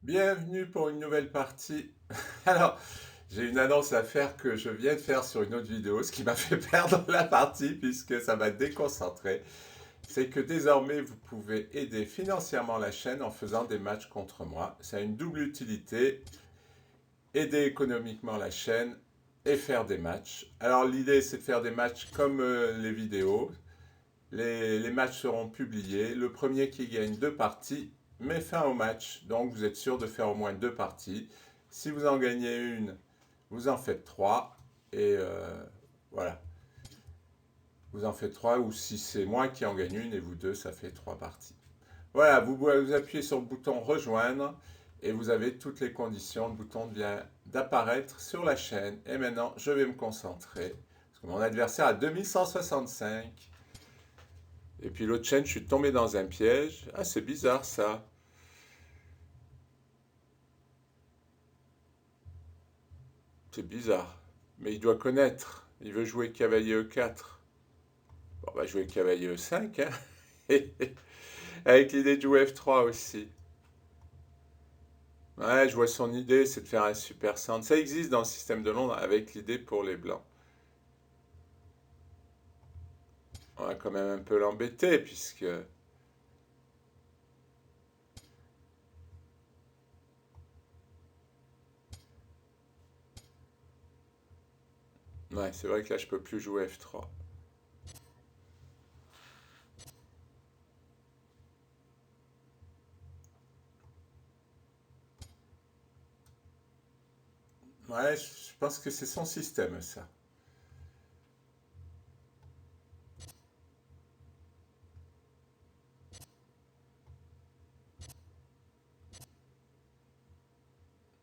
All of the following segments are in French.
Bienvenue pour une nouvelle partie. Alors, j'ai une annonce à faire que je viens de faire sur une autre vidéo, ce qui m'a fait perdre la partie puisque ça m'a déconcentré. C'est que désormais, vous pouvez aider financièrement la chaîne en faisant des matchs contre moi. Ça a une double utilité, aider économiquement la chaîne et faire des matchs. Alors, l'idée, c'est de faire des matchs comme les vidéos. Les matchs seront publiés. Le premier qui gagne deux parties met fin au match. Donc vous êtes sûr de faire au moins deux parties. Si vous en gagnez une, vous en faites trois. Et voilà. Vous en faites trois. Ou si c'est moi qui en gagne une et vous deux, ça fait trois parties. Voilà, vous appuyez sur le bouton rejoindre. Et vous avez toutes les conditions. Le bouton vient d'apparaître sur la chaîne. Et maintenant, je vais me concentrer. Parce que mon adversaire a 2165. Et puis l'autre chaîne, je suis tombé dans un piège. Ah, c'est bizarre ça. C'est bizarre. Mais il doit connaître. Il veut jouer cavalier E4. Bon, on va jouer cavalier E5, hein. Avec l'idée de jouer F3 aussi. Ouais, je vois son idée, c'est de faire un super centre. Ça existe dans le système de Londres avec l'idée pour les blancs. On va quand même un peu l'embêter puisque... Ouais, c'est vrai que là, je peux plus jouer F3. Ouais, je pense que c'est son système, ça.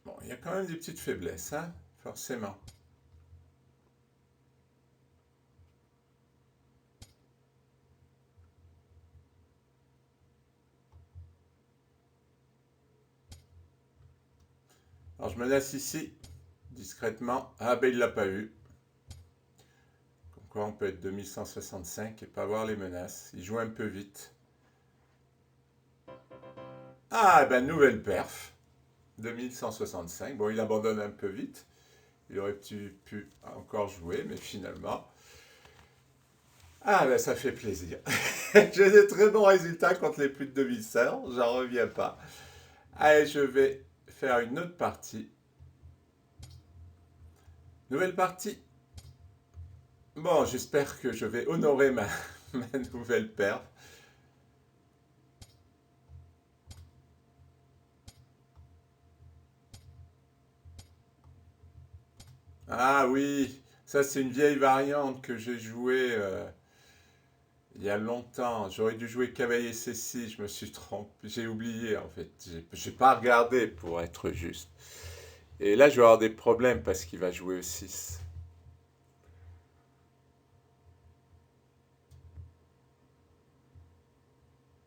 Bon, il y a quand même des petites faiblesses, hein, forcément. Alors, je me laisse ici, discrètement. Ah, ben, il l'a pas eu. Comme quoi, on peut être 2165 et pas voir les menaces. Il joue un peu vite. Ah, ben, nouvelle perf. 2165. Bon, il abandonne un peu vite. Il aurait pu encore jouer, mais finalement. Ah, ben, ça fait plaisir. J'ai des très bons résultats contre les plus de 2100. J'en reviens pas. Allez, je vais faire une autre partie. Nouvelle partie. Bon, j'espère que je vais honorer ma nouvelle perf. Ah oui, ça c'est une vieille variante que j'ai jouée il y a longtemps. J'aurais dû jouer cavalier C6, je me suis trompé. J'ai oublié en fait. J'ai pas regardé pour être juste. Et là, je vais avoir des problèmes parce qu'il va jouer E6.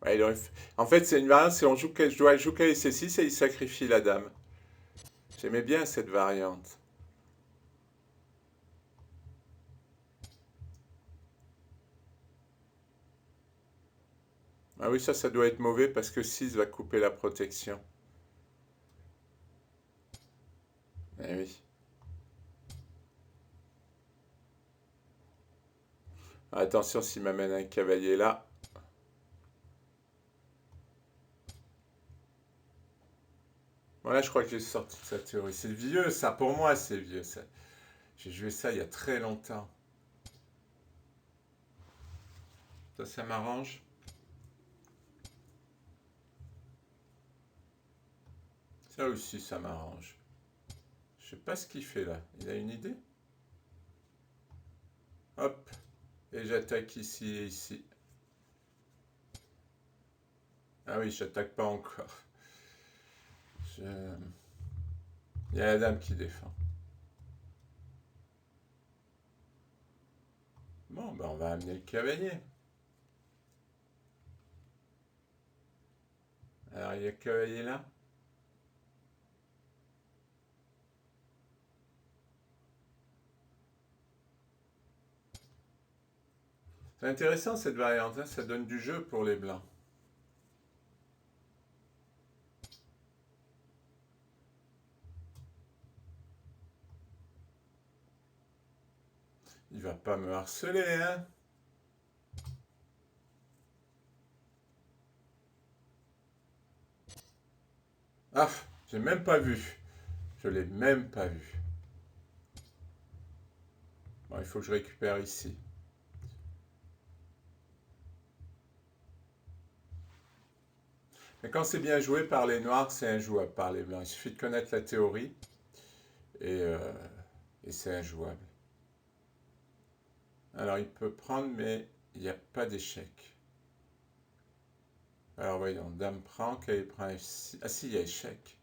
Ouais, en fait, c'est une variante, c'est on joue, je dois jouer cavalier C6 et il sacrifie la dame. J'aimais bien cette variante. Ah oui, ça doit être mauvais parce que 6 va couper la protection. Eh oui. Attention s'il m'amène un cavalier là. Voilà, je crois que j'ai sorti de sa théorie. C'est vieux, ça. Pour moi, c'est vieux, ça. J'ai joué ça il y a très longtemps. Ça m'arrange. Ça aussi, ça m'arrange. Je sais pas ce qu'il fait là. Il a une idée? Hop. Et j'attaque ici et ici. Ah oui, j'attaque pas encore. Je- Il y a la dame qui défend. Bon, ben on va amener le cavalier. Alors, il y a le cavalier là. C'est intéressant cette variante, hein. Ça donne du jeu pour les blancs. Il va pas me harceler, hein? Ah, j'ai même pas vu. Je l'ai même pas vu. Bon, il faut que je récupère ici. Mais quand c'est bien joué par les noirs, c'est injouable par les blancs. Il suffit de connaître la théorie et, euh, et c'est injouable. Alors il peut prendre, mais il n'y a pas d'échec. Alors voyons, dame prend, qu'elle prend ici. Ah si, il y a échec.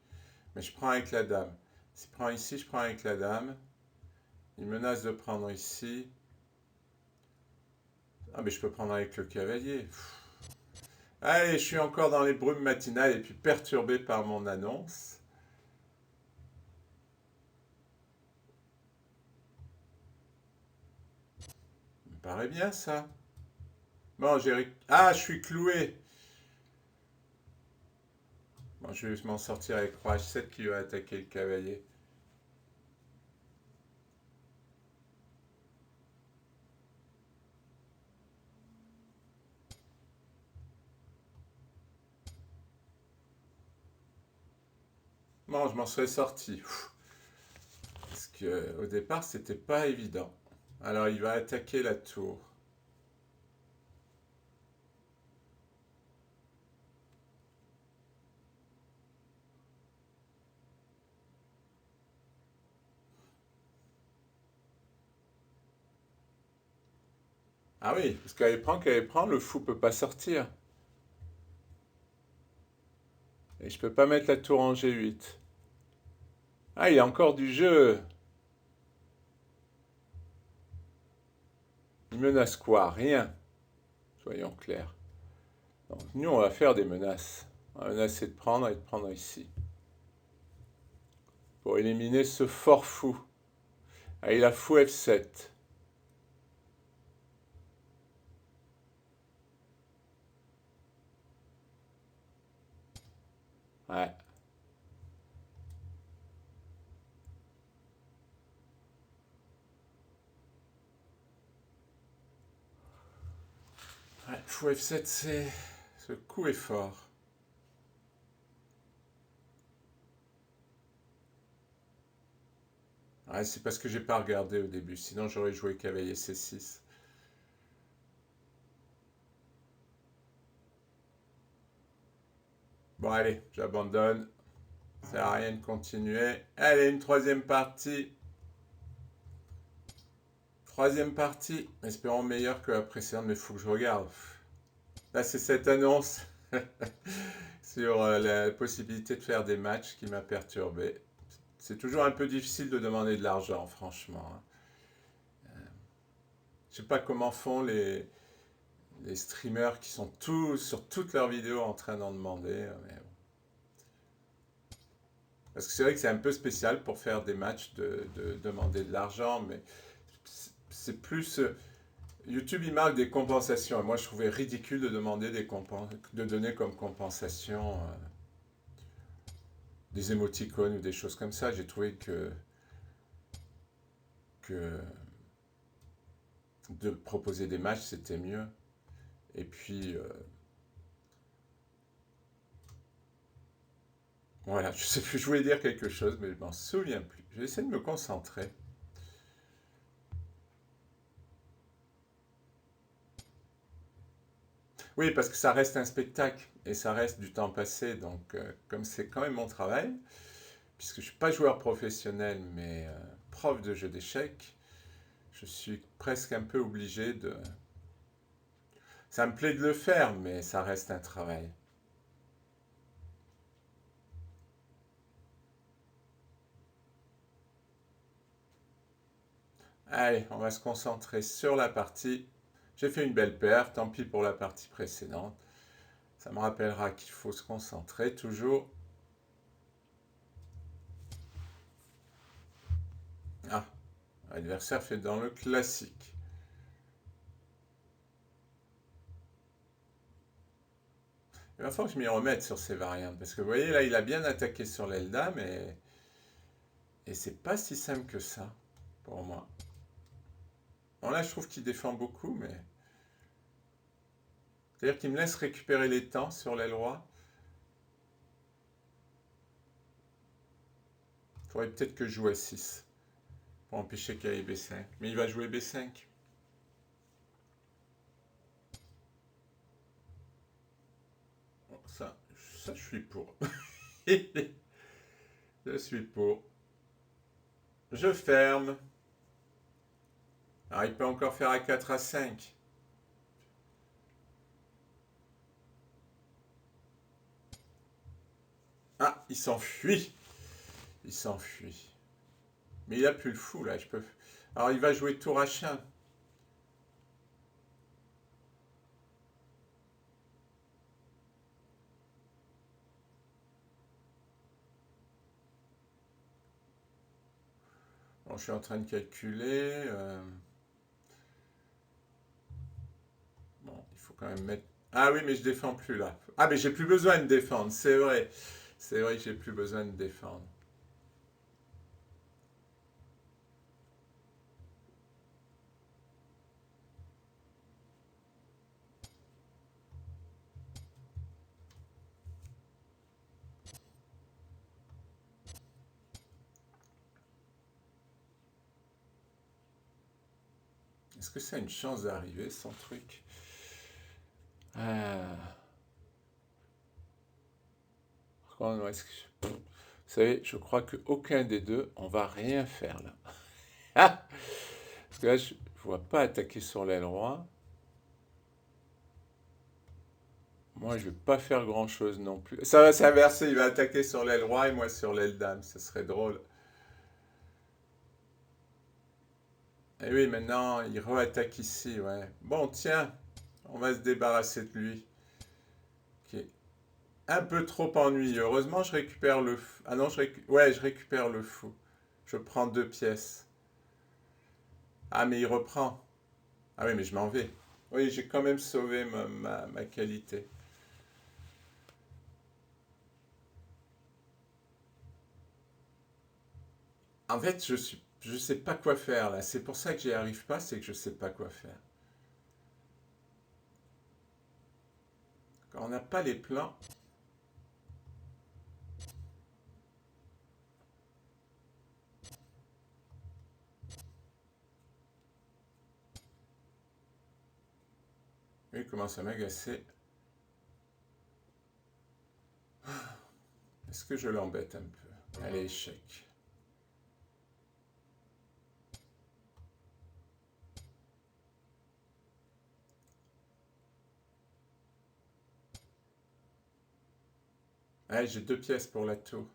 Mais je prends avec la dame. Si je prends ici, je prends avec la dame. Il menace de prendre ici. Ah mais je peux prendre avec le cavalier. Allez, je suis encore dans les brumes matinales et puis perturbé par mon annonce. Ça me paraît bien ça. Bon, j'ai... Ah, je suis cloué. Bon, je vais m'en sortir avec roi H7 qui va attaquer le cavalier. Bon, je m'en serais sorti. Parce qu'au départ, c'était pas évident. Alors, il va attaquer la tour. Ah oui, parce qu'elle prend, le fou peut pas sortir. Et je peux pas mettre la tour en G8. Ah, il y a encore du jeu. Il menace quoi? Rien. Soyons clairs. Donc, nous, on va faire des menaces. On va menacer de prendre et de prendre ici. Pour éliminer ce fort fou. Ah, il a fou F7. Ouais. Ouais, fou F7, c'est... Ce coup est fort. Ouais, c'est parce que j'ai pas regardé au début, sinon j'aurais joué cavalier C6. Bon, allez, j'abandonne. Ça sert à rien de continuer. Allez, une troisième partie. Troisième partie. Espérons meilleure que la précédente, mais il faut que je regarde. Là, c'est cette annonce sur la possibilité de faire des matchs qui m'a perturbé. C'est toujours un peu difficile de demander de l'argent, franchement, hein. Je sais pas comment font les streamers qui sont tous sur toutes leurs vidéos en train d'en demander. Mais bon. Parce que c'est vrai que c'est un peu spécial pour faire des matchs de demander de l'argent, mais c'est plus. YouTube, il marque des compensations. Et moi, je trouvais ridicule de demander de donner comme compensation des émoticônes ou des choses comme ça. J'ai trouvé que de proposer des matchs, c'était mieux. Et puis, voilà, je sais plus, je voulais dire quelque chose, mais je m'en souviens plus. Je vais essayer de me concentrer. Oui, parce que ça reste un spectacle et ça reste du temps passé. Donc, comme c'est quand même mon travail, puisque je ne suis pas joueur professionnel, mais prof de jeu d'échecs, je suis presque un peu obligé de... Ça me plaît de le faire, mais ça reste un travail. Allez, on va se concentrer sur la partie. J'ai fait une belle paire, tant pis pour la partie précédente. Ça me rappellera qu'il faut se concentrer toujours. Ah, l'adversaire fait dans le classique. Il va falloir que je m'y remette sur ces variantes. Parce que vous voyez, là, il a bien attaqué sur l'aile dame et c'est pas si simple que ça, pour moi. Bon, là, je trouve qu'il défend beaucoup, mais... C'est-à-dire qu'il me laisse récupérer les temps sur l'aile roi. Il faudrait peut-être que je joue à 6 pour empêcher qu'il aille B5. Mais il va jouer B5. Bon, ça, je suis pour. Je suis pour. Je ferme. Alors, il peut encore faire A4, A5. Ah, il s'enfuit. Il s'enfuit. Mais il a plus le fou, là. Je peux... Alors, il va jouer tour H1. Bon, je suis en train de calculer. Bon, il faut quand même mettre... Ah oui, mais je défends plus, là. Ah, mais j'ai plus besoin de défendre, c'est vrai. C'est vrai que j'ai plus besoin de défendre. Est-ce que ça a une chance d'arriver, son truc? Ah. Par contre, vous savez, je crois qu'aucun des deux, on va rien faire là. Ah, parce que là, je ne vois pas attaquer sur l'aile roi. Moi, je ne vais pas faire grand-chose non plus. Ça va s'inverser, il va attaquer sur l'aile roi et moi sur l'aile dame. Ce serait drôle. Et oui, maintenant, il re-attaque ici, ouais. Bon, tiens, on va se débarrasser de lui. Qui est un peu trop ennuyeux. Heureusement, je récupère le fou. Ah non, ouais, je récupère le fou. Je prends 2 pièces. Ah, mais il reprend. Ah oui, mais je m'en vais. Oui, j'ai quand même sauvé ma qualité. En fait, je sais pas quoi faire là. C'est pour ça que j'y arrive pas, c'est que je sais pas quoi faire. Quand on n'a pas les plans, il commence à m'agacer. Est-ce que je l'embête un peu? Allez, échec. Allez, j'ai 2 pièces pour la tour.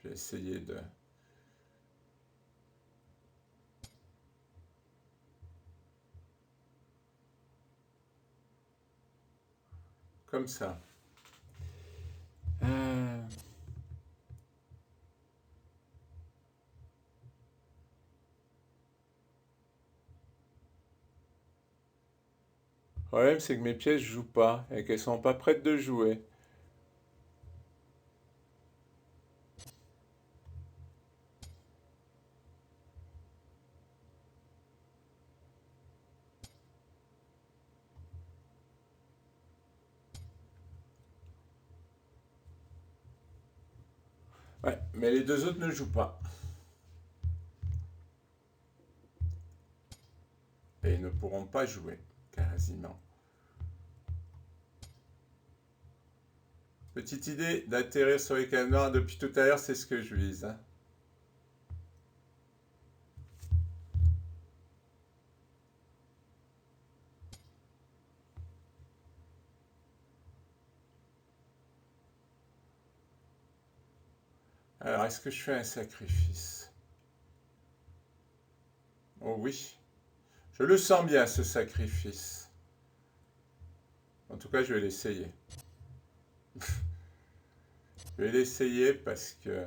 Je vais essayer de... Comme ça. Le problème, c'est que mes pièces ne jouent pas et qu'elles sont pas prêtes de jouer. Ouais, mais les deux autres ne jouent pas. Et ne pourront pas jouer, quasiment. Petite idée d'atterrir sur les cases noires depuis tout à l'heure, c'est ce que je vise. Hein. Alors, est-ce que je fais un sacrifice? Oh oui. Je le sens bien, ce sacrifice. En tout cas, je vais l'essayer. Je vais l'essayer parce que...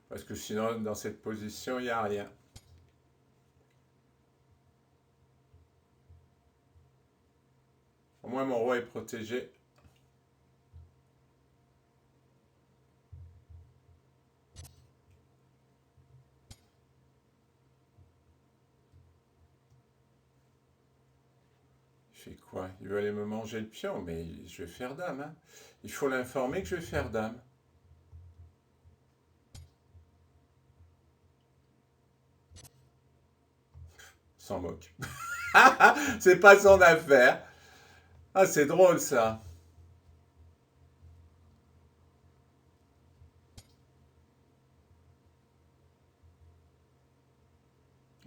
Parce que sinon, dans cette position, il n'y a rien. Au moins, mon roi est protégé. Il fait quoi? Il veut aller me manger le pion, mais je vais faire dame. Hein. Il faut l'informer que je vais faire dame. S'en moque. C'est pas son affaire. Ah, c'est drôle ça.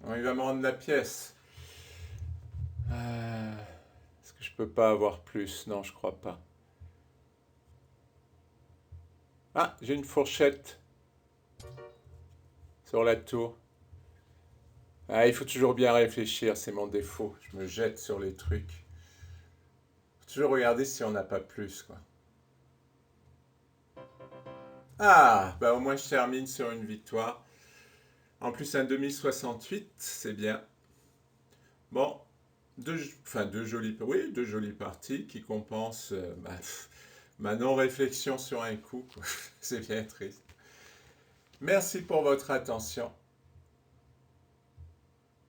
Bon, il va me rendre la pièce. Est-ce que je peux pas avoir plus? Non, je crois pas. Ah, j'ai une fourchette sur la tour. Ah, il faut toujours bien réfléchir, c'est mon défaut. Je me jette sur les trucs. Faut toujours regarder si on n'a pas plus, quoi. Ah, bah au moins je termine sur une victoire. En plus, un demi-68, c'est bien. Bon, deux jolies parties qui compensent ma non-réflexion sur un coup, quoi. C'est bien triste. Merci pour votre attention.